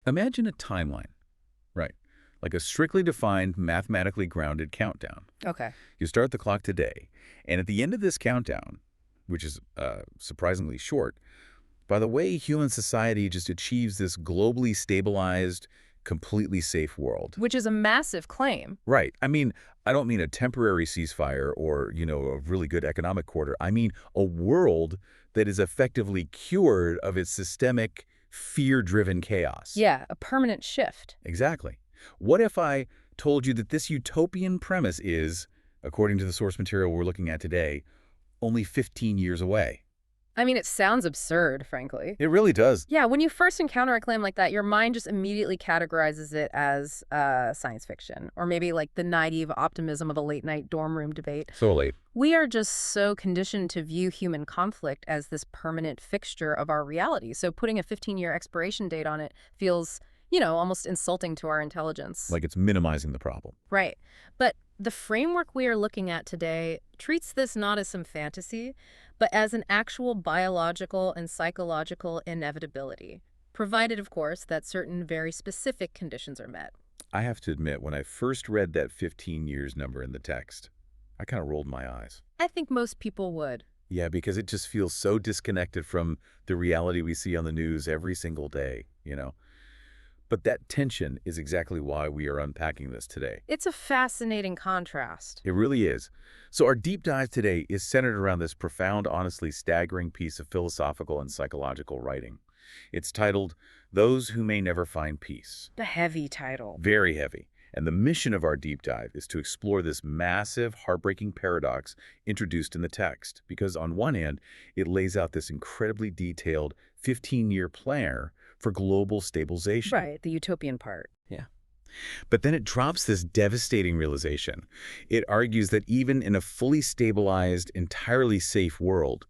Imagine a timeline, right? Like a strictly defined, mathematically grounded countdown. Okay. You start the clock today, and at the end of this countdown, which is surprisingly short, by the way, human society just achieves this globally stabilized, completely safe world. Which is a massive claim. Right. I mean, I don't mean a temporary ceasefire or, a really good economic quarter. I mean a world that is effectively cured of its systemic, fear-driven chaos. Yeah, a permanent shift. Exactly. What if I told you that this utopian premise is, according to the source material we're looking at today, only 15 years away? I mean, it sounds absurd, frankly. It really does. Yeah, when you first encounter a claim like that, your mind just immediately categorizes it as science fiction, or maybe like the naive optimism of a late-night dorm room debate. So late. We are just so conditioned to view human conflict as this permanent fixture of our reality. So putting a 15-year expiration date on it feels, almost insulting to our intelligence. Like it's minimizing the problem. Right. But the framework we are looking at today treats this not as some fantasy, but as an actual biological and psychological inevitability, provided, of course, that certain very specific conditions are met. I have to admit, when I first read that 15 years number in the text, I kind of rolled my eyes. I think most people would. Yeah, because it just feels so disconnected from the reality we see on the news every single day. But that tension is exactly why we are unpacking this today. It's a fascinating contrast. It really is. So our deep dive today is centered around this profound, honestly staggering piece of philosophical and psychological writing. It's titled, "Those Who May Never Find Peace." The heavy title. Very heavy. And the mission of our deep dive is to explore this massive, heartbreaking paradox introduced in the text. Because on one hand, it lays out this incredibly detailed 15-year plan for global stabilization. Right, the utopian part. Yeah. But then it drops this devastating realization. It argues that even in a fully stabilized, entirely safe world,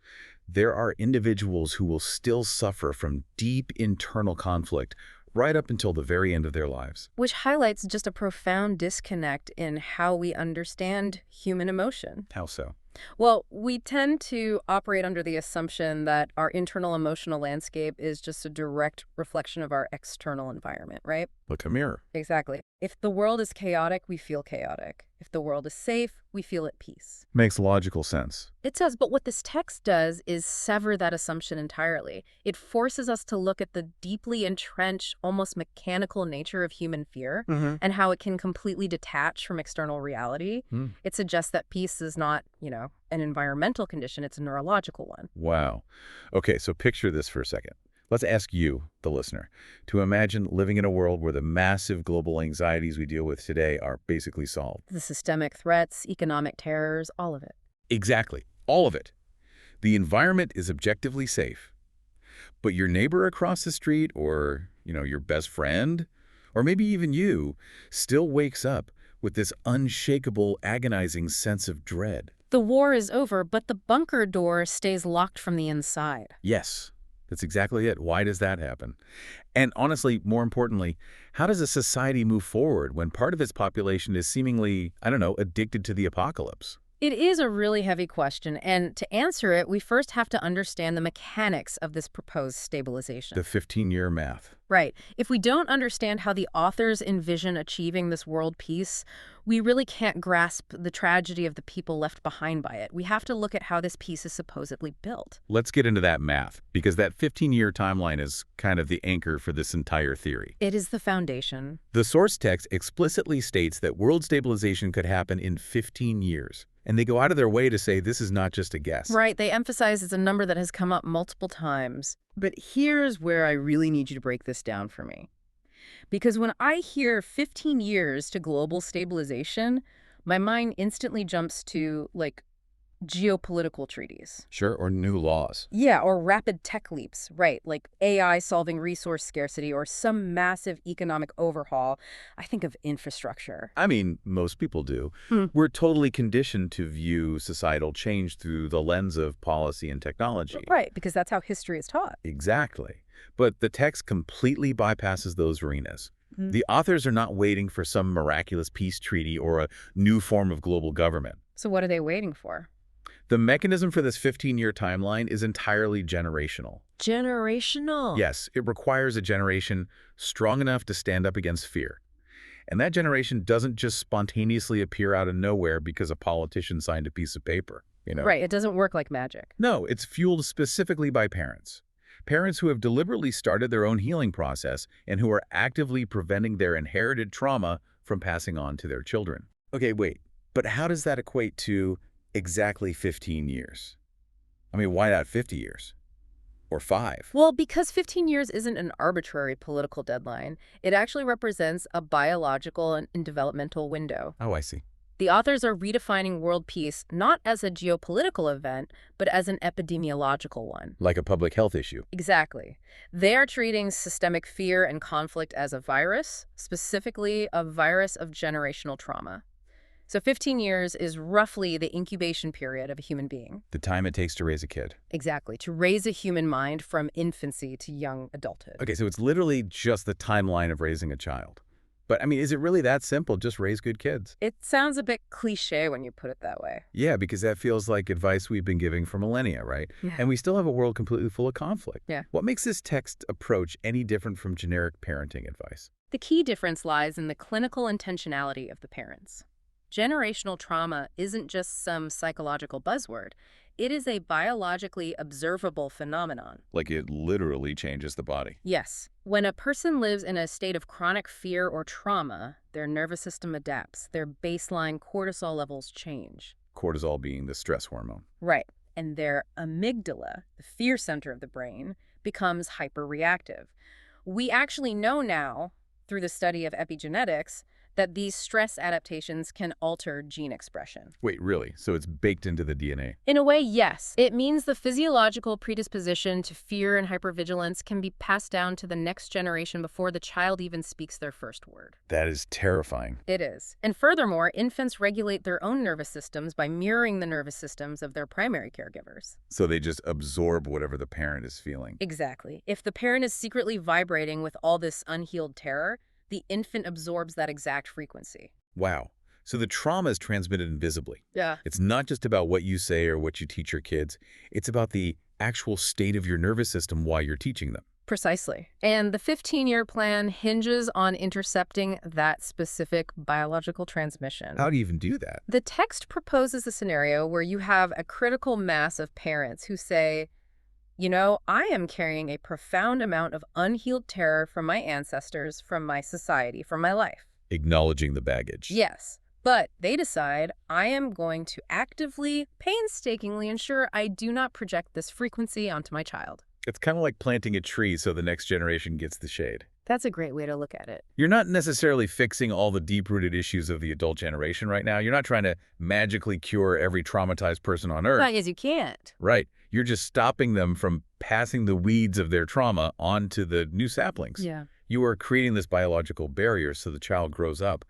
there are individuals who will still suffer from deep internal conflict right up until the very end of their lives. Which highlights just a profound disconnect in how we understand human emotion. How so? Well, we tend to operate under the assumption that our internal emotional landscape is just a direct reflection of our external environment, right? Like a mirror. Exactly. If the world is chaotic, we feel chaotic. If the world is safe, we feel at peace. Makes logical sense. It does, but what this text does is sever that assumption entirely. It forces us to look at the deeply entrenched, almost mechanical nature of human fear and how it can completely detach from external reality. It suggests that peace is not, an environmental condition, it's a neurological one. Wow. Okay, so picture this for a second. Let's ask you, the listener, to imagine living in a world where the massive global anxieties we deal with today are basically solved. The systemic threats, economic terrors, all of it. Exactly. All of it. The environment is objectively safe. But your neighbor across the street or, your best friend, or maybe even you, still wakes up with this unshakable, agonizing sense of dread. The war is over, but the bunker door stays locked from the inside. Yes. That's exactly it. Why does that happen? And honestly, more importantly, how does a society move forward when part of its population is seemingly, addicted to the apocalypse? It is a really heavy question, and to answer it, we first have to understand the mechanics of this proposed stabilization. The 15-year math. Right. If we don't understand how the authors envision achieving this world peace, we really can't grasp the tragedy of the people left behind by it. We have to look at how this peace is supposedly built. Let's get into that math, because that 15-year timeline is kind of the anchor for this entire theory. It is the foundation. The source text explicitly states that world stabilization could happen in 15 years. And they go out of their way to say this is not just a guess. Right. They emphasize it's a number that has come up multiple times. But here's where I really need you to break this down for me. Because when I hear 15 years to global stabilization, my mind instantly jumps to, geopolitical treaties. Sure, or new laws. Yeah, or rapid tech leaps, right, like AI solving resource scarcity or some massive economic overhaul. I think of infrastructure. I mean, most people do. We're totally conditioned to view societal change through the lens of policy and technology. Right, because that's how history is taught. Exactly. But the text completely bypasses those arenas. The authors are not waiting for some miraculous peace treaty or a new form of global government. So what are they waiting for? The mechanism for this 15-year timeline is entirely generational. Generational. Yes, it requires a generation strong enough to stand up against fear. And that generation doesn't just spontaneously appear out of nowhere because a politician signed a piece of paper. Right, it doesn't work like magic. No, it's fueled specifically by parents. Parents who have deliberately started their own healing process and who are actively preventing their inherited trauma from passing on to their children. Okay, wait, but how does that equate to exactly 15 years? I mean, why not 50 years? Or 5? Well, because 15 years isn't an arbitrary political deadline, it actually represents a biological and developmental window. Oh, I see. The authors are redefining world peace not as a geopolitical event, but as an epidemiological one. Like a public health issue. Exactly. They are treating systemic fear and conflict as a virus, specifically a virus of generational trauma. So 15 years is roughly the incubation period of a human being. The time it takes to raise a kid. Exactly, to raise a human mind from infancy to young adulthood. Okay, so it's literally just the timeline of raising a child. But, I mean, is it really that simple? Just raise good kids? It sounds a bit cliche when you put it that way. Yeah, because that feels like advice we've been giving for millennia, right? Yeah. And we still have a world completely full of conflict. Yeah. What makes this text approach any different from generic parenting advice? The key difference lies in the clinical intentionality of the parents. Generational trauma isn't just some psychological buzzword. It is a biologically observable phenomenon. Like it literally changes the body. Yes. When a person lives in a state of chronic fear or trauma, their nervous system adapts. Their baseline cortisol levels change. Cortisol being the stress hormone. Right. And their amygdala, the fear center of the brain, becomes hyperreactive. We actually know now, through the study of epigenetics, that these stress adaptations can alter gene expression. Wait, really? So it's baked into the DNA? In a way, yes. It means the physiological predisposition to fear and hypervigilance can be passed down to the next generation before the child even speaks their first word. That is terrifying. It is. And furthermore, infants regulate their own nervous systems by mirroring the nervous systems of their primary caregivers. So they just absorb whatever the parent is feeling. Exactly. If the parent is secretly vibrating with all this unhealed terror, the infant absorbs that exact frequency. Wow. So the trauma is transmitted invisibly. Yeah. It's not just about what you say or what you teach your kids. It's about the actual state of your nervous system while you're teaching them. Precisely. And the 15-year plan hinges on intercepting that specific biological transmission. How do you even do that? The text proposes a scenario where you have a critical mass of parents who say, you know, I am carrying a profound amount of unhealed terror from my ancestors, from my society, from my life. Acknowledging the baggage. Yes, but they decide I am going to actively, painstakingly ensure I do not project this frequency onto my child. It's kind of like planting a tree so the next generation gets the shade. That's a great way to look at it. You're not necessarily fixing all the deep-rooted issues of the adult generation right now. You're not trying to magically cure every traumatized person on Earth. Well, yes, you can't. Right. You're just stopping them from passing the weeds of their trauma on to the new saplings. Yeah. You are creating this biological barrier so the child grows up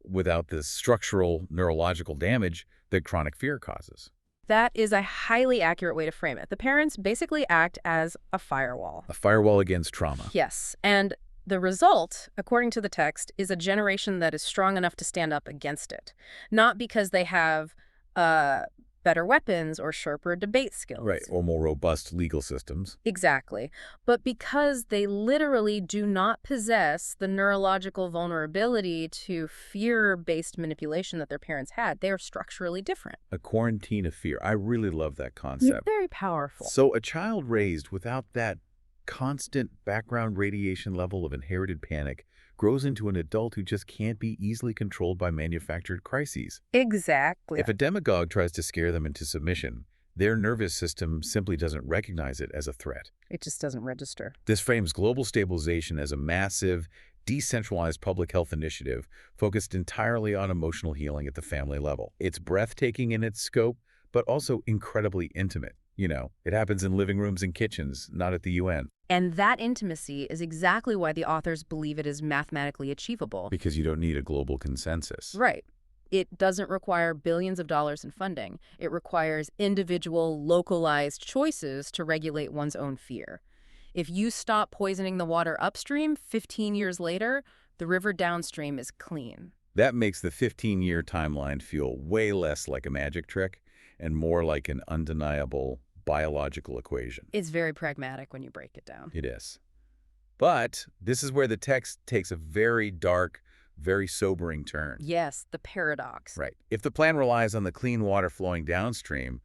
without the structural neurological damage that chronic fear causes. That is a highly accurate way to frame it. The parents basically act as a firewall. A firewall against trauma. Yes, and the result, according to the text, is a generation that is strong enough to stand up against it. Not because they have better weapons or sharper debate skills. Right, or more robust legal systems. Exactly. But because they literally do not possess the neurological vulnerability to fear-based manipulation that their parents had, they are structurally different. A quarantine of fear. I really love that concept. Very powerful. So a child raised without that constant background radiation level of inherited panic grows into an adult who just can't be easily controlled by manufactured crises. Exactly. If a demagogue tries to scare them into submission, their nervous system simply doesn't recognize it as a threat. It just doesn't register. This frames global stabilization as a massive, decentralized public health initiative focused entirely on emotional healing at the family level. It's breathtaking in its scope, but also incredibly intimate. You know, it happens in living rooms and kitchens, not at the UN. And that intimacy is exactly why the authors believe it is mathematically achievable. Because you don't need a global consensus. Right. It doesn't require billions of dollars in funding. It requires individual, localized choices to regulate one's own fear. If you stop poisoning the water upstream, 15 years later, the river downstream is clean. That makes the 15-year timeline feel way less like a magic trick and more like an undeniable biological equation. It's very pragmatic when you break it down. It is. But this is where the text takes a very dark, very sobering turn. Yes, the paradox. Right. If the plan relies on the clean water flowing downstream,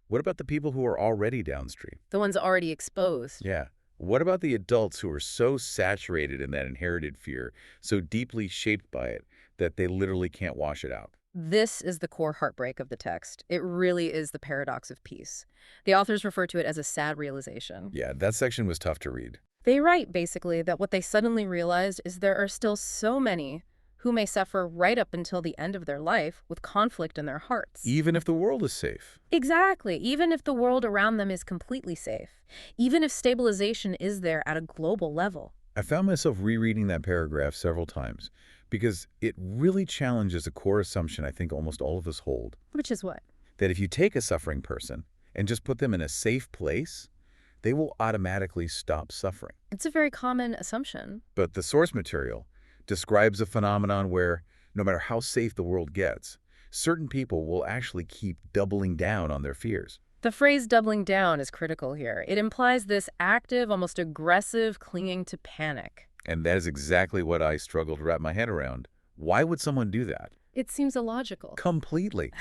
what about the people who are already downstream? The one's already exposed. Yeah. What about the adults who are so saturated in that inherited fear, so deeply shaped by it, that they literally can't wash it out? This is the core heartbreak of the text. It really is the paradox of peace. The authors refer to it as a sad realization. Yeah, that section was tough to read. They write, basically, that what they suddenly realized is there are still so many who may suffer right up until the end of their life with conflict in their hearts. Even if the world is safe. Exactly. Even if the world around them is completely safe. Even if stabilization is there at a global level. I found myself rereading that paragraph several times because it really challenges a core assumption I think almost all of us hold. Which is what? That if you take a suffering person and just put them in a safe place, they will automatically stop suffering. It's a very common assumption. But the source material describes a phenomenon where, no matter how safe the world gets, certain people will actually keep doubling down on their fears. The phrase doubling down is critical here. It implies this active, almost aggressive clinging to panic. And that is exactly what I struggled to wrap my head around. Why would someone do that? It seems illogical. Completely.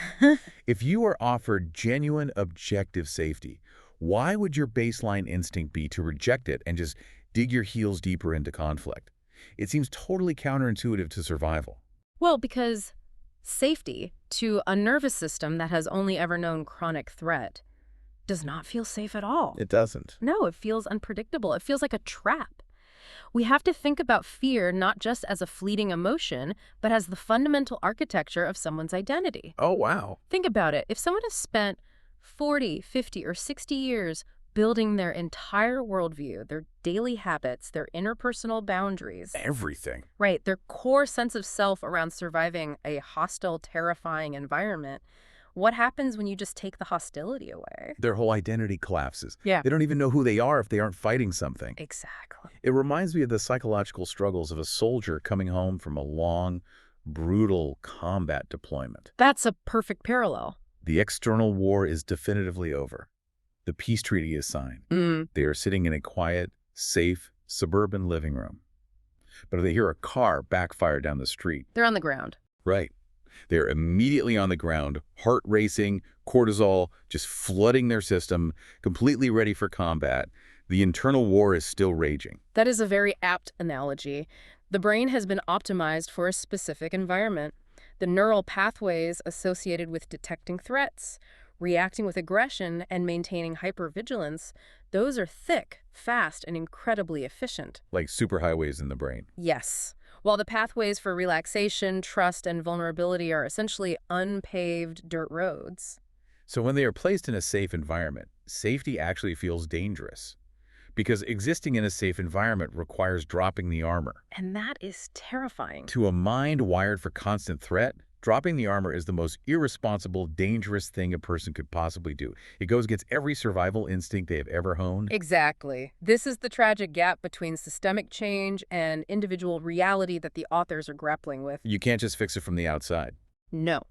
If you are offered genuine objective safety, why would your baseline instinct be to reject it and just dig your heels deeper into conflict? It seems totally counterintuitive to survival. Well, because safety, to a nervous system that has only ever known chronic threat, does not feel safe at all. It doesn't. No, it feels unpredictable. It feels like a trap. We have to think about fear not just as a fleeting emotion, but as the fundamental architecture of someone's identity. Oh, wow. Think about it. If someone has spent 40, 50, or 60 years building their entire worldview, their daily habits, their interpersonal boundaries. Everything. Right, their core sense of self around surviving a hostile, terrifying environment. What happens when you just take the hostility away? Their whole identity collapses. Yeah. They don't even know who they are if they aren't fighting something. Exactly. It reminds me of the psychological struggles of a soldier coming home from a long, brutal combat deployment. That's a perfect parallel. The external war is definitively over. The peace treaty is signed. They are sitting in a quiet, safe, suburban living room. But if they hear a car backfire down the street, They're on the ground. right, they're immediately on the ground, heart racing, cortisol just flooding their system, completely ready for combat. The internal war is still raging. That is a very apt analogy. The brain has been optimized for a specific environment. The neural pathways associated with detecting threats, reacting with aggression, and maintaining hypervigilance, those are thick, fast, and incredibly efficient. Like superhighways in the brain. Yes. While the pathways for relaxation, trust, and vulnerability are essentially unpaved dirt roads. So when they are placed in a safe environment, safety actually feels dangerous. Because existing in a safe environment requires dropping the armor. And that is terrifying. To a mind wired for constant threat, dropping the armor is the most irresponsible, dangerous thing a person could possibly do. It goes against every survival instinct they have ever honed. Exactly. This is the tragic gap between systemic change and individual reality that the authors are grappling with. You can't just fix it from the outside. No.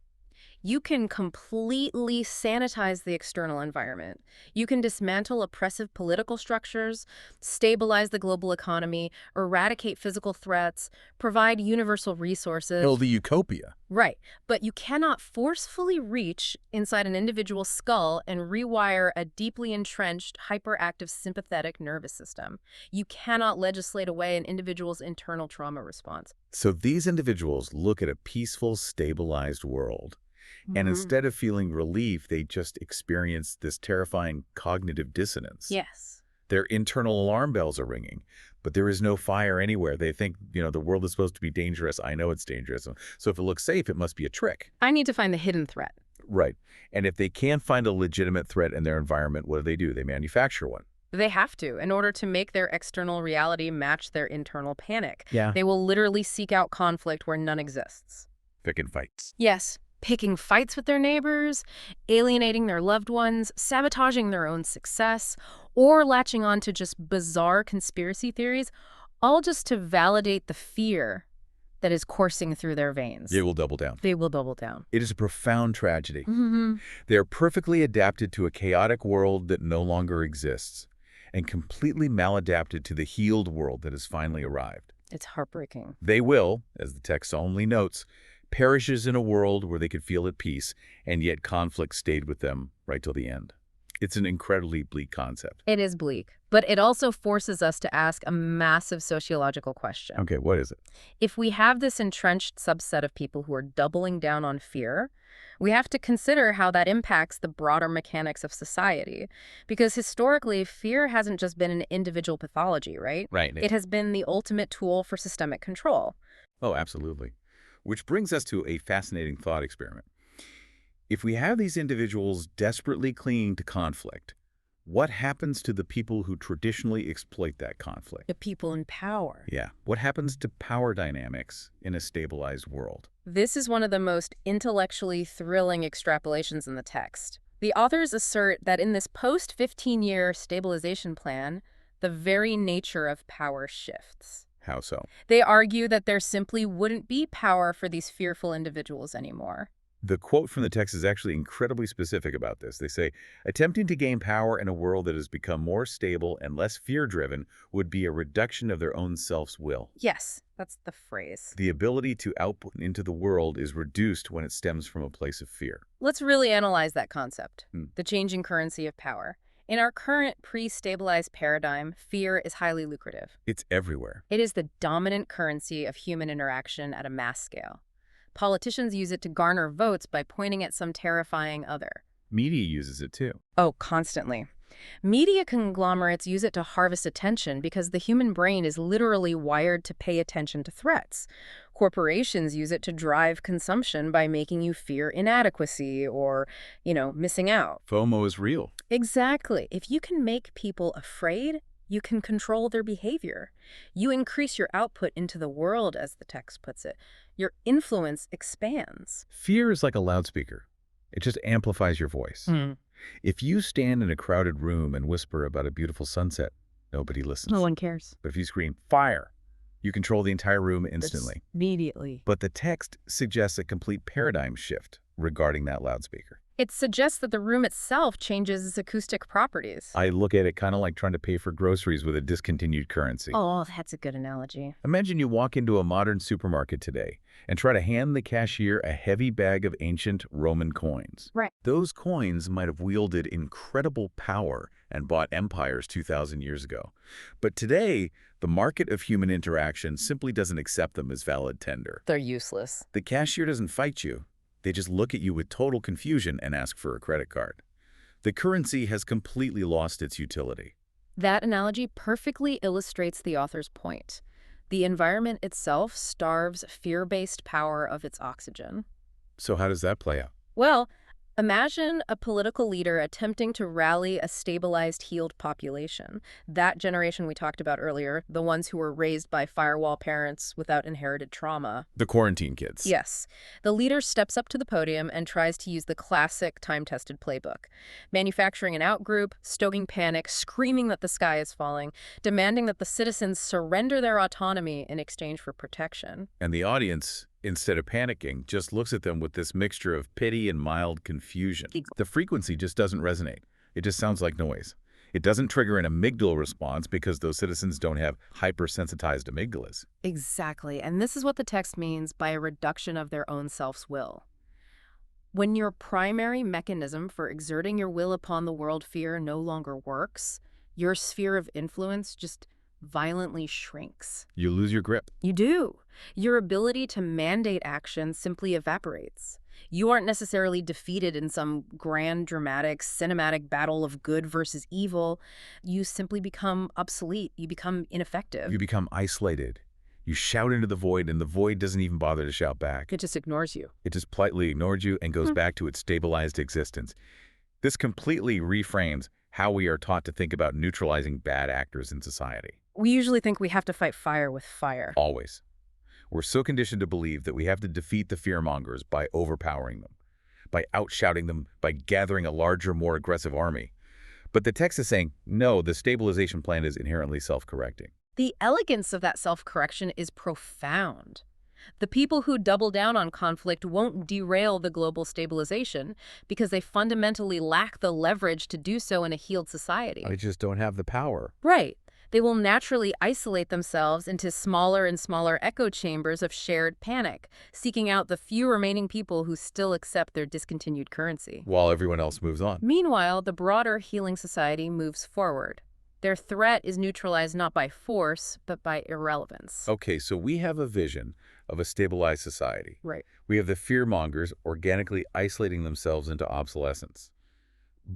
You can completely sanitize the external environment. You can dismantle oppressive political structures, stabilize the global economy, eradicate physical threats, provide universal resources. Build a utopia. Right. But you cannot forcefully reach inside an individual's skull and rewire a deeply entrenched, hyperactive sympathetic nervous system. You cannot legislate away an individual's internal trauma response. So these individuals look at a peaceful, stabilized world. And instead of feeling relief, they just experience this terrifying cognitive dissonance. Yes. Their internal alarm bells are ringing, but there is no fire anywhere. They think, the world is supposed to be dangerous. I know it's dangerous. So if it looks safe, it must be a trick. I need to find the hidden threat. Right. And if they can't find a legitimate threat in their environment, what do? They manufacture one. They have to, in order to make their external reality match their internal panic. Yeah. They will literally seek out conflict where none exists. Picking fights. Yes. Picking fights with their neighbors, alienating their loved ones, sabotaging their own success, or latching on to just bizarre conspiracy theories, all just to validate the fear that is coursing through their veins. They will double down. They will double down. It is a profound tragedy. Mm-hmm. They are perfectly adapted to a chaotic world that no longer exists, and completely maladapted to the healed world that has finally arrived. It's heartbreaking. They will, as the text solemnly notes, perishes in a world where they could feel at peace, and yet conflict stayed with them right till the end. It's an incredibly bleak concept. It is bleak, but it also forces us to ask a massive sociological question. Okay, what is it? If we have this entrenched subset of people who are doubling down on fear, we have to consider how that impacts the broader mechanics of society. Because historically, fear hasn't just been an individual pathology, right? Right. It has been the ultimate tool for systemic control. Oh, absolutely. Which brings us to a fascinating thought experiment. If we have these individuals desperately clinging to conflict, what happens to the people who traditionally exploit that conflict? The people in power. Yeah. What happens to power dynamics in a stabilized world? This is one of the most intellectually thrilling extrapolations in the text. The authors assert that in this post-15-year stabilization plan, the very nature of power shifts. How so? They argue that there simply wouldn't be power for these fearful individuals anymore. The quote from the text is actually incredibly specific about this. They say, attempting to gain power in a world that has become more stable and less fear-driven would be a reduction of their own self's will. Yes, that's the phrase. The ability to output into the world is reduced when it stems from a place of fear. Let's really analyze that concept, the changing currency of power. In our current pre-stabilized paradigm, fear is highly lucrative. It's everywhere. It is the dominant currency of human interaction at a mass scale. Politicians use it to garner votes by pointing at some terrifying other. Media uses it too. Oh, constantly. Media conglomerates use it to harvest attention because the human brain is literally wired to pay attention to threats. Corporations use it to drive consumption by making you fear inadequacy or, missing out. FOMO is real. Exactly. If you can make people afraid, you can control their behavior. You increase your output into the world, as the text puts it. Your influence expands. Fear is like a loudspeaker. It just amplifies your voice. If you stand in a crowded room and whisper about a beautiful sunset, nobody listens. No one cares. But if you scream, fire, you control the entire room instantly. Immediately. But the text suggests a complete paradigm shift regarding that loudspeaker. It suggests that the room itself changes its acoustic properties. I look at it kind of like trying to pay for groceries with a discontinued currency. Oh, that's a good analogy. Imagine you walk into a modern supermarket today and try to hand the cashier a heavy bag of ancient Roman coins. Right. Those coins might have wielded incredible power and bought empires 2,000 years ago. But today, the market of human interaction simply doesn't accept them as valid tender. They're useless. The cashier doesn't fight you. They just look at you with total confusion and ask for a credit card. The currency has completely lost its utility. That analogy perfectly illustrates the author's point. The environment itself starves fear-based power of its oxygen. So how does that play out? Well, imagine a political leader attempting to rally a stabilized, healed population. That generation we talked about earlier, the ones who were raised by firewall parents without inherited trauma. The quarantine kids. Yes. The leader steps up to the podium and tries to use the classic time-tested playbook. Manufacturing an outgroup, stoking panic, screaming that the sky is falling, demanding that the citizens surrender their autonomy in exchange for protection. And the audience, instead of panicking, just looks at them with this mixture of pity and mild confusion. The frequency just doesn't resonate. It just sounds like noise. It doesn't trigger an amygdala response because those citizens don't have hypersensitized amygdalas. Exactly. And this is what the text means by a reduction of their own self's will. When your primary mechanism for exerting your will upon the world fear no longer works, your sphere of influence just violently shrinks. You lose your grip. You do. Your ability to mandate action simply evaporates. You aren't necessarily defeated in some grand, dramatic, cinematic battle of good versus evil. You simply become obsolete. You become ineffective. You become isolated. You shout into the void, and the void doesn't even bother to shout back. It just ignores you. It just politely ignores you and goes back to its stabilized existence. This completely reframes how we are taught to think about neutralizing bad actors in society. We usually think we have to fight fire with fire. Always. We're so conditioned to believe that we have to defeat the fearmongers by overpowering them, by outshouting them, by gathering a larger, more aggressive army. But the text is saying, no, the stabilization plan is inherently self-correcting. The elegance of that self-correction is profound. The people who double down on conflict won't derail the global stabilization because they fundamentally lack the leverage to do so in a healed society. I just don't have the power. Right. They will naturally isolate themselves into smaller and smaller echo chambers of shared panic, seeking out the few remaining people who still accept their discontinued currency. While everyone else moves on. Meanwhile, the broader healing society moves forward. Their threat is neutralized not by force, but by irrelevance. Okay, so we have a vision of a stabilized society. Right. We have the fearmongers organically isolating themselves into obsolescence.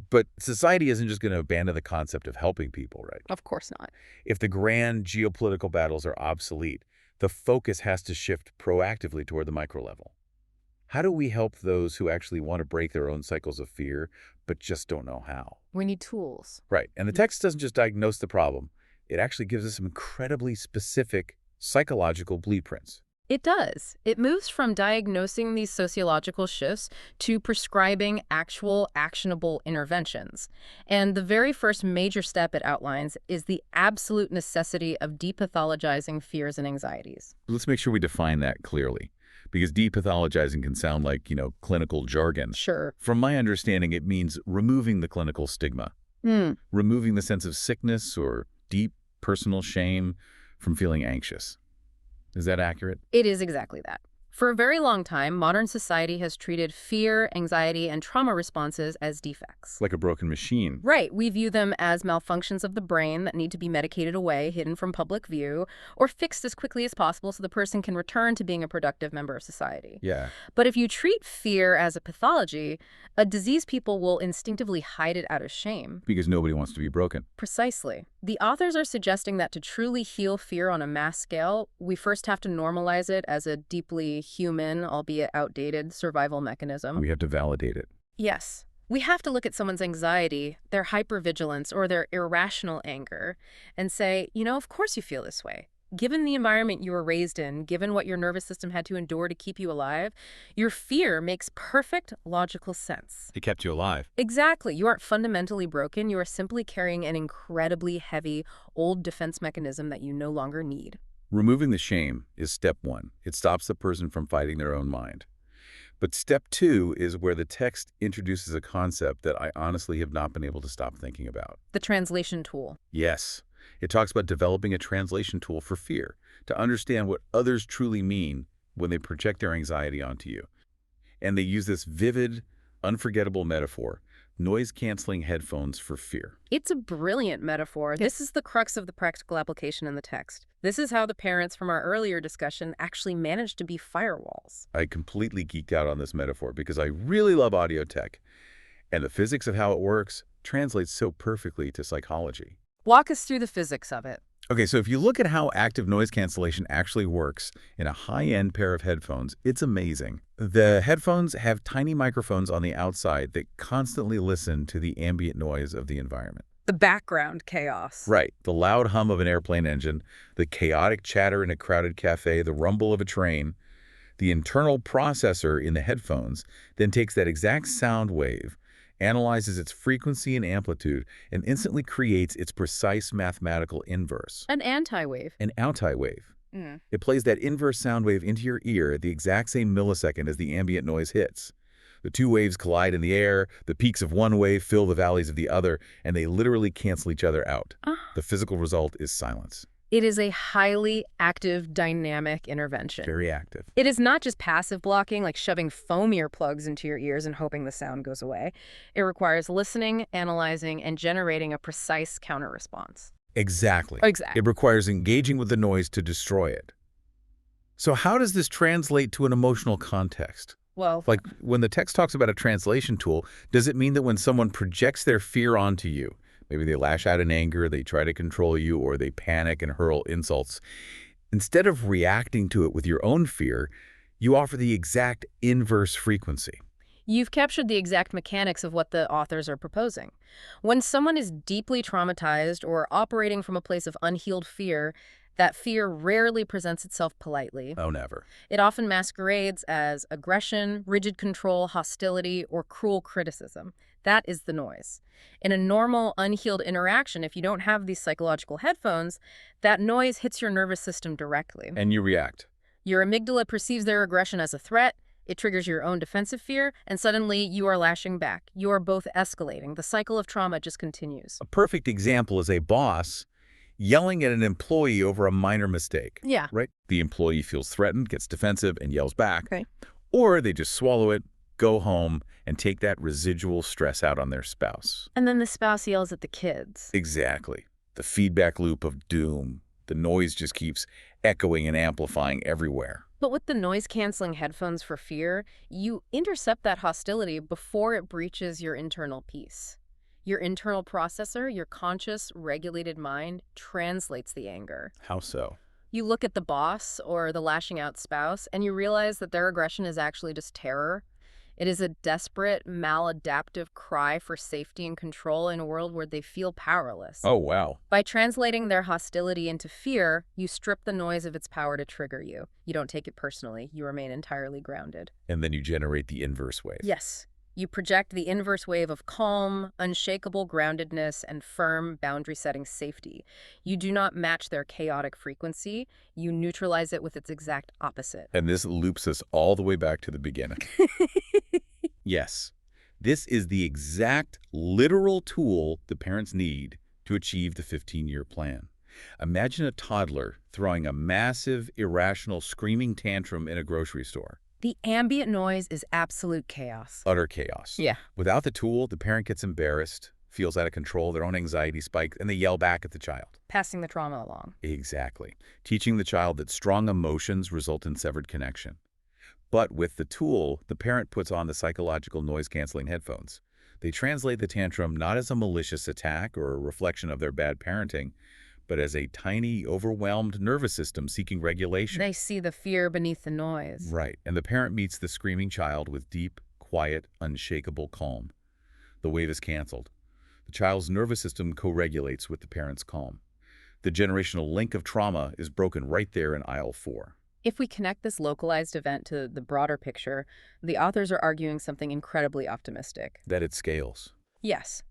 But society isn't just going to abandon the concept of helping people, right? Of course not. If the grand geopolitical battles are obsolete, the focus has to shift proactively toward the micro level. How do we help those who actually want to break their own cycles of fear, but just don't know how? We need tools. Right, and the text doesn't just diagnose the problem. It actually gives us some incredibly specific psychological blueprints. It does. It moves from diagnosing these sociological shifts to prescribing actual actionable interventions. And the very first major step it outlines is the absolute necessity of depathologizing fears and anxieties. Let's make sure we define that clearly, because depathologizing can sound like, clinical jargon. Sure. From my understanding, it means removing the clinical stigma, removing the sense of sickness or deep personal shame from feeling anxious. Is that accurate? It is exactly that. For a very long time, modern society has treated fear, anxiety, and trauma responses as defects. Like a broken machine. Right. We view them as malfunctions of the brain that need to be medicated away, hidden from public view, or fixed as quickly as possible so the person can return to being a productive member of society. Yeah. But if you treat fear as a pathology, a diseased people will instinctively hide it out of shame. Because nobody wants to be broken. Precisely. The authors are suggesting that to truly heal fear on a mass scale, we first have to normalize it as a deeply human, albeit outdated, survival mechanism. We have to validate it. Yes. We have to look at someone's anxiety, their hypervigilance, or their irrational anger, and say, of course you feel this way. Given the environment you were raised in, given what your nervous system had to endure to keep you alive, your fear makes perfect logical sense. It kept you alive. Exactly. You aren't fundamentally broken. You are simply carrying an incredibly heavy, old defense mechanism that you no longer need. Removing the shame is step one. It stops the person from fighting their own mind. But step two is where the text introduces a concept that I honestly have not been able to stop thinking about. The translation tool. Yes. It talks about developing a translation tool for fear, to understand what others truly mean when they project their anxiety onto you. And they use this vivid, unforgettable metaphor, noise-canceling headphones for fear. It's a brilliant metaphor. This is the crux of the practical application in the text. This is how the parents from our earlier discussion actually managed to be firewalls. I completely geeked out on this metaphor because I really love audio tech, and the physics of how it works translates so perfectly to psychology. Walk us through the physics of it. Okay, so if you look at how active noise cancellation actually works in a high-end pair of headphones, it's amazing. The headphones have tiny microphones on the outside that constantly listen to the ambient noise of the environment. The background chaos. Right. The loud hum of an airplane engine, the chaotic chatter in a crowded cafe, the rumble of a train. The internal processor in the headphones then takes that exact sound wave, analyzes its frequency and amplitude, and instantly creates its precise mathematical inverse. An anti-wave. An anti-wave. It plays that inverse sound wave into your ear at the exact same millisecond as the ambient noise hits. The two waves collide in the air, the peaks of one wave fill the valleys of the other, and they literally cancel each other out. The physical result is silence. It is a highly active, dynamic intervention. Very active. It is not just passive blocking, like shoving foam earplugs into your ears and hoping the sound goes away. It requires listening, analyzing, and generating a precise counter-response. Exactly. Exactly. It requires engaging with the noise to destroy it. So how does this translate to an emotional context? Well, Like, when the text talks about a translation tool, does it mean that when someone projects their fear onto you, maybe they lash out in anger, they try to control you, or they panic and hurl insults, instead of reacting to it with your own fear, you offer the exact inverse frequency? you've captured the exact mechanics of what the authors are proposing. When someone is deeply traumatized or operating from a place of unhealed fear, that fear rarely presents itself politely. Oh, never. It often masquerades as aggression, rigid control, hostility, or cruel criticism. That is the noise. In a normal, unhealed interaction, if you don't have these psychological headphones, that noise hits your nervous system directly. And you react. Your amygdala perceives their aggression as a threat, it triggers your own defensive fear, and suddenly you are lashing back. You are both escalating. The cycle of trauma just continues. A perfect example is a boss yelling at an employee over a minor mistake. Yeah. Right? The employee feels threatened, gets defensive, and yells back. Okay. Or they just swallow it, go home, and take that residual stress out on their spouse. And then the spouse yells at the kids. Exactly. The feedback loop of doom. The noise just keeps echoing and amplifying everywhere. But with the noise-canceling headphones for fear, you intercept that hostility before it breaches your internal peace. Your internal processor, your conscious, regulated mind, translates the anger. How so? You look at the boss or the lashing out spouse, and you realize that their aggression is actually just terror. It is a desperate, maladaptive cry for safety and control in a world where they feel powerless. Oh, wow. By translating their hostility into fear, you strip the noise of its power to trigger you. You don't take it personally. You remain entirely grounded. And then you generate the inverse wave. Yes. You project the inverse wave of calm, unshakable groundedness, and firm, boundary-setting safety. You do not match their chaotic frequency. You neutralize it with its exact opposite. And this loops us all the way back to the beginning. Yes, this is the exact literal tool the parents need to achieve the 15-year plan. Imagine a toddler throwing a massive, irrational, screaming tantrum in a grocery store. The ambient noise is absolute chaos. Utter chaos. Yeah. Without the tool, the parent gets embarrassed, feels out of control, their own anxiety spikes, and they yell back at the child. Passing the trauma along. Exactly. Teaching the child that strong emotions result in severed connection. But with the tool, the parent puts on the psychological noise-canceling headphones. They translate the tantrum not as a malicious attack or a reflection of their bad parenting, but as a tiny, overwhelmed nervous system seeking regulation. They see the fear beneath the noise. Right, and the parent meets the screaming child with deep, quiet, unshakable calm. The wave is canceled. The child's nervous system co-regulates with the parent's calm. The generational link of trauma is broken right there in aisle 4. If we connect this localized event to the broader picture, the authors are arguing something incredibly optimistic. That it scales. Yes.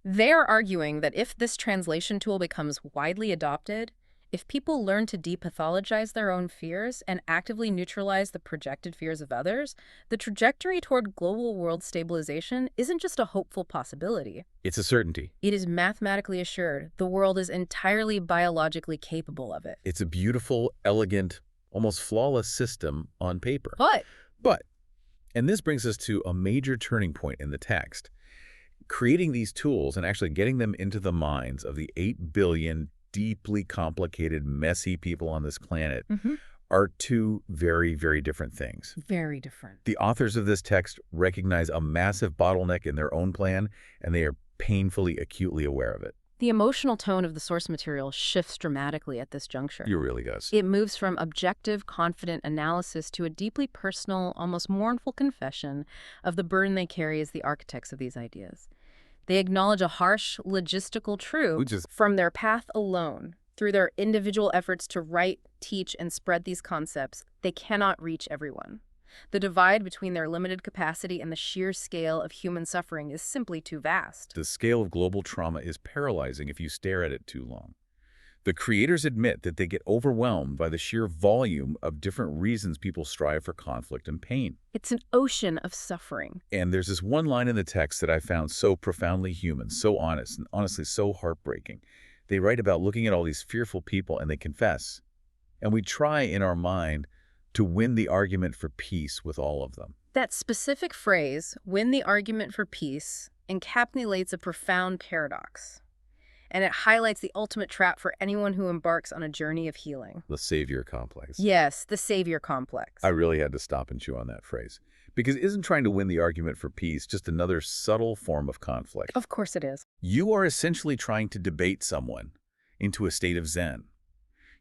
They are arguing that if this translation tool becomes widely adopted, if people learn to depathologize their own fears and actively neutralize the projected fears of others, the trajectory toward global world stabilization isn't just a hopeful possibility. It's a certainty. It is mathematically assured. The world is entirely biologically capable of it. It's a beautiful, elegant, almost flawless system on paper. But, and this brings us to a major turning point in the text. Creating these tools and actually getting them into the minds of the 8 billion deeply complicated, messy people on this planet are two very, very different things. Very different. The authors of this text recognize a massive bottleneck in their own plan, and they are painfully, acutely aware of it. The emotional tone of the source material shifts dramatically at this juncture. It really does. It moves from objective, confident analysis to a deeply personal, almost mournful confession of the burden they carry as the architects of these ideas. They acknowledge a harsh, logistical truth from their path alone. Through their individual efforts to write, teach, and spread these concepts, they cannot reach everyone. The divide between their limited capacity and the sheer scale of human suffering is simply too vast. The scale of global trauma is paralyzing if you stare at it too long. The creators admit that they get overwhelmed by the sheer volume of different reasons people strive for conflict and pain. It's an ocean of suffering. And there's this one line in the text that I found so profoundly human, so honest, and honestly so heartbreaking. They write about looking at all these fearful people and they confess. And we try in our mind to win the argument for peace with all of them. That specific phrase, win the argument for peace, encapsulates a profound paradox. And it highlights the ultimate trap for anyone who embarks on a journey of healing. The savior complex. Yes, the savior complex. I really had to stop and chew on that phrase. Because isn't trying to win the argument for peace just another subtle form of conflict? Of course it is. You are essentially trying to debate someone into a state of zen.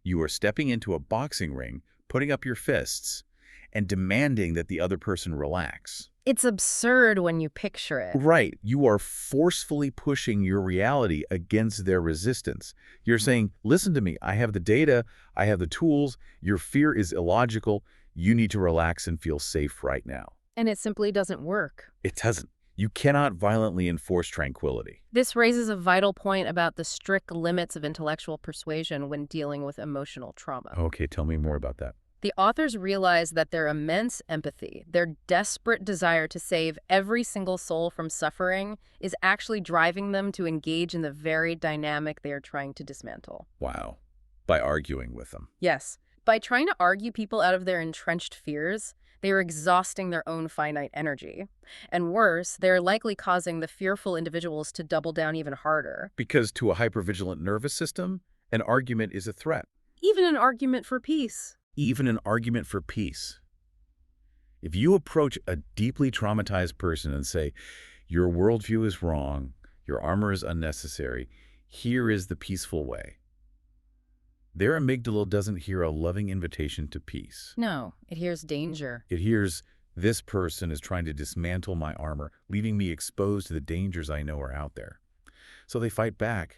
You are stepping into a boxing ring, putting up your fists, and demanding that the other person relax. It's absurd when you picture it. Right. You are forcefully pushing your reality against their resistance. You're saying, listen to me, I have the data, I have the tools, your fear is illogical, you need to relax and feel safe right now. And it simply doesn't work. It doesn't. You cannot violently enforce tranquility. This raises a vital point about the strict limits of intellectual persuasion when dealing with emotional trauma. Okay, tell me more about that. The authors realize that their immense empathy, their desperate desire to save every single soul from suffering, is actually driving them to engage in the very dynamic they are trying to dismantle. Wow. By arguing with them. Yes, by trying to argue people out of their entrenched fears, they are exhausting their own finite energy. And worse, they are likely causing the fearful individuals to double down even harder. Because to a hypervigilant nervous system, an argument is a threat. Even an argument for peace. Even an argument for peace. If you approach a deeply traumatized person and say, your worldview is wrong, your armor is unnecessary, here is the peaceful way, their amygdala doesn't hear a loving invitation to peace. No, it hears danger. It hears, this person is trying to dismantle my armor, leaving me exposed to the dangers I know are out there. So they fight back.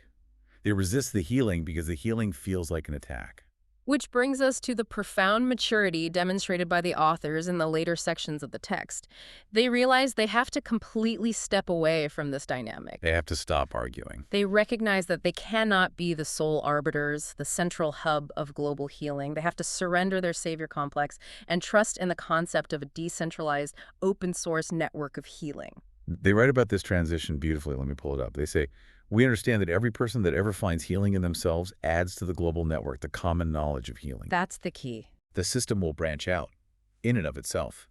They resist the healing because the healing feels like an attack. Which brings us to the profound maturity demonstrated by the authors in the later sections of the text. They realize they have to completely step away from this dynamic. They have to stop arguing. They recognize that they cannot be the sole arbiters, the central hub of global healing. They have to surrender their savior complex and trust in the concept of a decentralized, open-source network of healing. They write about this transition beautifully. Let me pull it up. They say, we understand that every person that ever finds healing in themselves adds to the global network, the common knowledge of healing. That's the key. The system will branch out in and of itself.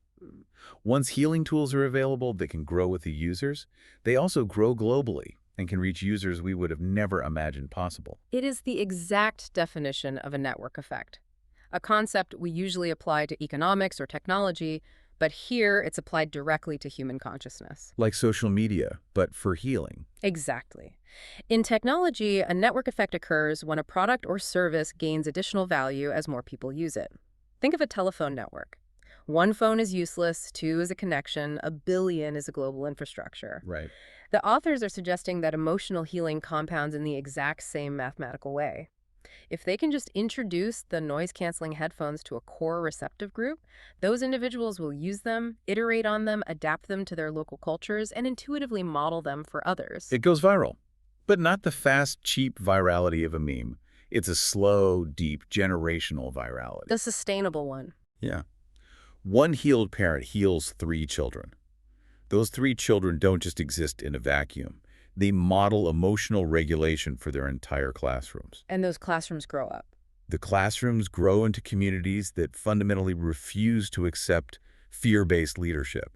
Once healing tools are available that can grow with the users, they also grow globally and can reach users we would have never imagined possible. It is the exact definition of a network effect, a concept we usually apply to economics or technology, but here it's applied directly to human consciousness. Like social media, but for healing. Exactly. In technology, a network effect occurs when a product or service gains additional value as more people use it. Think of a telephone network. One phone is useless, two is a connection, a billion is a global infrastructure. Right. The authors are suggesting that emotional healing compounds in the exact same mathematical way. If they can just introduce the noise-canceling headphones to a core receptive group, those individuals will use them, iterate on them, adapt them to their local cultures, and intuitively model them for others. It goes viral, but not the fast, cheap virality of a meme. It's a slow, deep, generational virality. The sustainable one. Yeah. One healed parent heals 3 children. Those 3 children don't just exist in a vacuum. They model emotional regulation for their entire classrooms. And those classrooms grow up. The classrooms grow into communities that fundamentally refuse to accept fear-based leadership.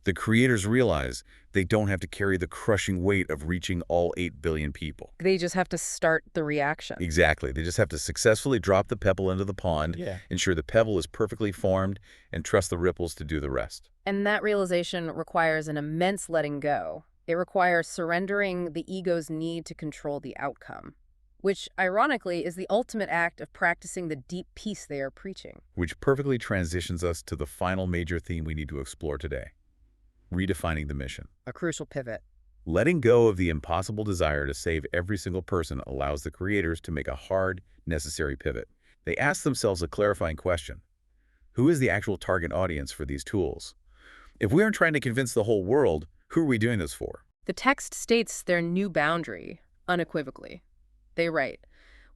The creators realize they don't have to carry the crushing weight of reaching all 8 billion people. They just have to start the reaction. Exactly. They just have to successfully drop the pebble into the pond, ensure the pebble is perfectly formed, and trust the ripples to do the rest. And that realization requires an immense letting go. It requires surrendering the ego's need to control the outcome, which, ironically, is the ultimate act of practicing the deep peace they are preaching. Which perfectly transitions us to the final major theme we need to explore today: redefining the mission. A crucial pivot. Letting go of the impossible desire to save every single person allows the creators to make a hard, necessary pivot. They ask themselves a clarifying question: who is the actual target audience for these tools? If we aren't trying to convince the whole world, who are we doing this for? The text states their new boundary, unequivocally. They write,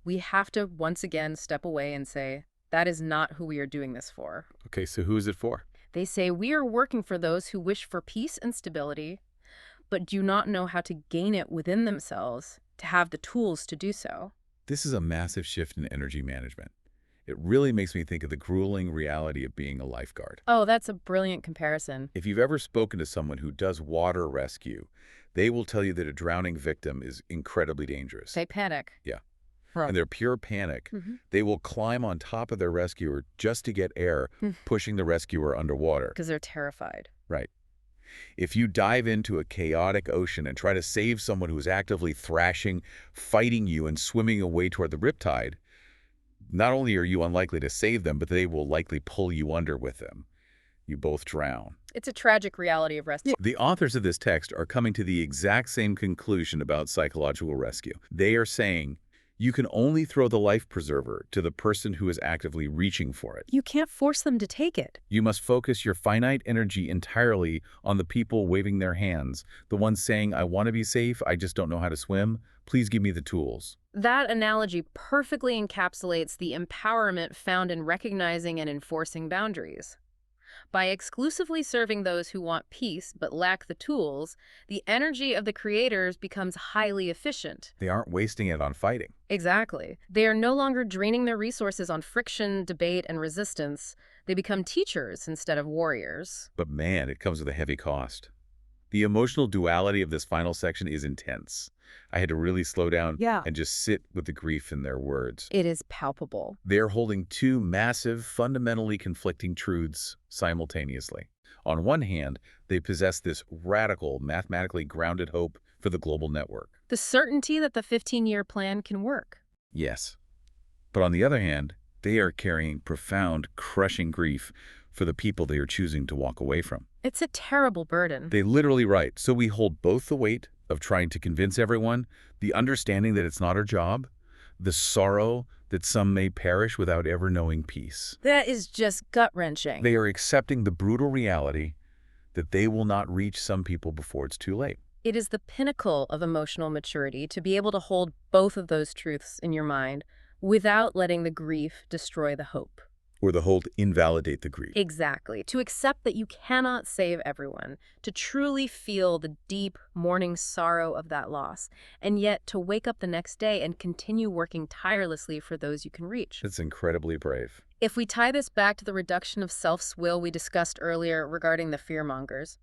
we have to once again step away and say, that is not who we are doing this for. Okay, so who is it for? They say, we are working for those who wish for peace and stability, but do not know how to gain it within themselves to have the tools to do so. This is a massive shift in energy management. It really makes me think of the grueling reality of being a lifeguard. Oh, that's a brilliant comparison. If you've ever spoken to someone who does water rescue, they will tell you that a drowning victim is incredibly dangerous. They panic. Yeah. Right. And they're pure panic. They will climb on top of their rescuer just to get air, pushing the rescuer underwater. Because they're terrified. Right. If you dive into a chaotic ocean and try to save someone who is actively thrashing, fighting you, and swimming away toward the riptide, not only are you unlikely to save them, but they will likely pull you under with them. You both drown. It's a tragic reality of rescue. The authors of this text are coming to the exact same conclusion about psychological rescue. They are saying, You can only throw the life preserver to the person who is actively reaching for it. You can't force them to take it. You must focus your finite energy entirely on the people waving their hands, the ones saying, I want to be safe, I just don't know how to swim. Please give me the tools. That analogy perfectly encapsulates the empowerment found in recognizing and enforcing boundaries. By exclusively serving those who want peace but lack the tools, the energy of the creators becomes highly efficient. They aren't wasting it on fighting. Exactly. They are no longer draining their resources on friction, debate, and resistance. They become teachers instead of warriors. But man, it comes with a heavy cost. The emotional duality of this final section is intense. I had to really slow down Yeah. and just sit with the grief in their words. It is palpable. They're holding two massive, fundamentally conflicting truths simultaneously. On one hand, they possess this radical, mathematically grounded hope for the global network. The certainty that the 15-year plan can work. Yes. But on the other hand, they are carrying profound, crushing grief for the people they are choosing to walk away from. It's a terrible burden. They literally write, so we hold both the weight of trying to convince everyone, the understanding that it's not our job, the sorrow that some may perish without ever knowing peace. That is just gut-wrenching. They are accepting the brutal reality that they will not reach some people before it's too late. It is the pinnacle of emotional maturity to be able to hold both of those truths in your mind without letting the grief destroy the hope. Or the hold invalidate the grief. Exactly. To accept that you cannot save everyone, to truly feel the deep mourning sorrow of that loss, and yet to wake up the next day and continue working tirelessly for those you can reach. It's incredibly brave. If we tie this back to the reduction of self's will we discussed earlier regarding the fearmongers,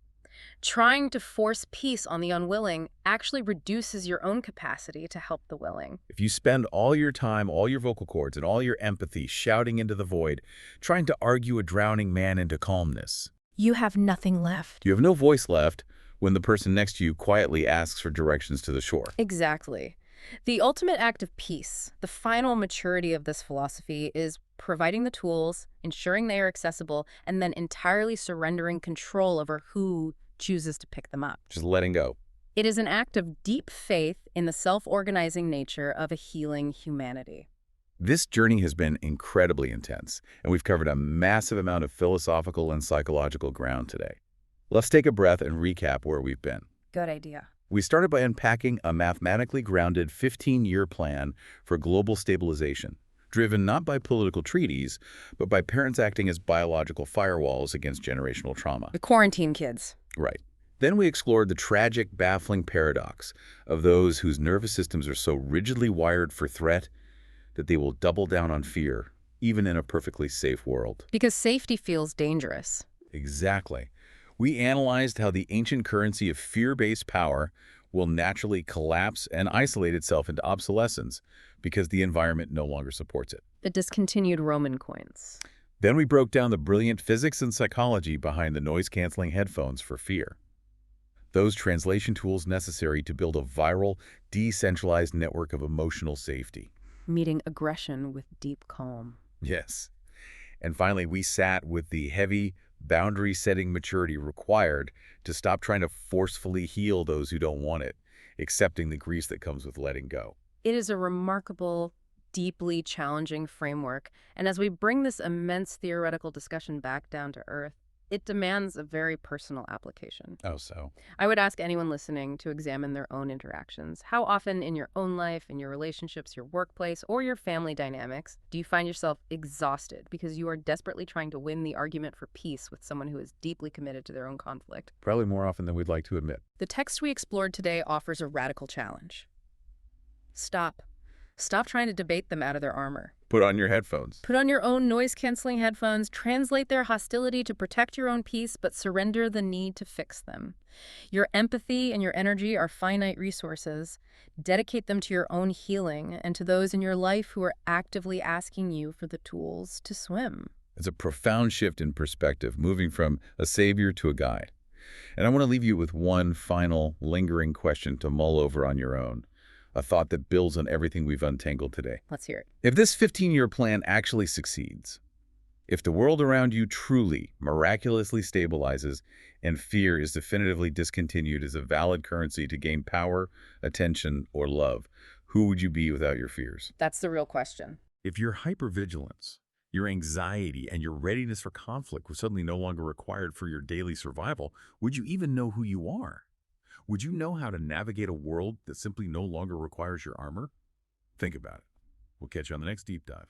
trying to force peace on the unwilling actually reduces your own capacity to help the willing. If you spend all your time, all your vocal cords, and all your empathy shouting into the void, trying to argue a drowning man into calmness, You have nothing left. you have no voice left when the person next to you quietly asks for directions to the shore. Exactly. The ultimate act of peace, the final maturity of this philosophy, is providing the tools, ensuring they are accessible, and then entirely surrendering control over who chooses to pick them up. Just letting go. It is an act of deep faith in the self-organizing nature of a healing humanity. This journey has been incredibly intense, and we've covered a massive amount of philosophical and psychological ground today. Let's take a breath and recap where we've been. Good idea. We started by unpacking a mathematically grounded 15-year plan for global stabilization, driven not by political treaties, but by parents acting as biological firewalls against generational trauma. The quarantine kids. Right. Then we explored the tragic, baffling paradox of those whose nervous systems are so rigidly wired for threat that they will double down on fear, even in a perfectly safe world. Because safety feels dangerous. Exactly. We analyzed how the ancient currency of fear-based power will naturally collapse and isolate itself into obsolescence because the environment no longer supports it. The discontinued Roman coins. Then we broke down the brilliant physics and psychology behind the noise-canceling headphones for fear. Those translation tools necessary to build a viral, decentralized network of emotional safety. Meeting aggression with deep calm. Yes. And finally, we sat with the heavy, boundary-setting maturity required to stop trying to forcefully heal those who don't want it, accepting the grief that comes with letting go. It is a remarkable, deeply challenging framework, and as we bring this immense theoretical discussion back down to earth, it demands a very personal application. Oh, so? I would ask anyone listening to examine their own interactions. How often in your own life, in your relationships, your workplace, or your family dynamics, do you find yourself exhausted because you are desperately trying to win the argument for peace with someone who is deeply committed to their own conflict? Probably more often than we'd like to admit. The text we explored today offers a radical challenge. Stop. Stop trying to debate them out of their armor. Put on your headphones. Put on your own noise-canceling headphones, translate their hostility to protect your own peace, but surrender the need to fix them. Your empathy and your energy are finite resources. Dedicate them to your own healing and to those in your life who are actively asking you for the tools to swim. It's a profound shift in perspective, moving from a savior to a guide. And I want to leave you with one final, lingering question to mull over on your own. A thought that builds on everything we've untangled today. Let's hear it. If this 15-year plan actually succeeds, if the world around you truly, miraculously stabilizes, and fear is definitively discontinued as a valid currency to gain power, attention, or love, Who would you be without your fears? That's the real question. If your hypervigilance, your anxiety, and your readiness for conflict was suddenly no longer required for your daily survival, would you even know who you are? Would you know how to navigate a world that simply no longer requires your armor? Think about it. We'll catch you on the next deep dive.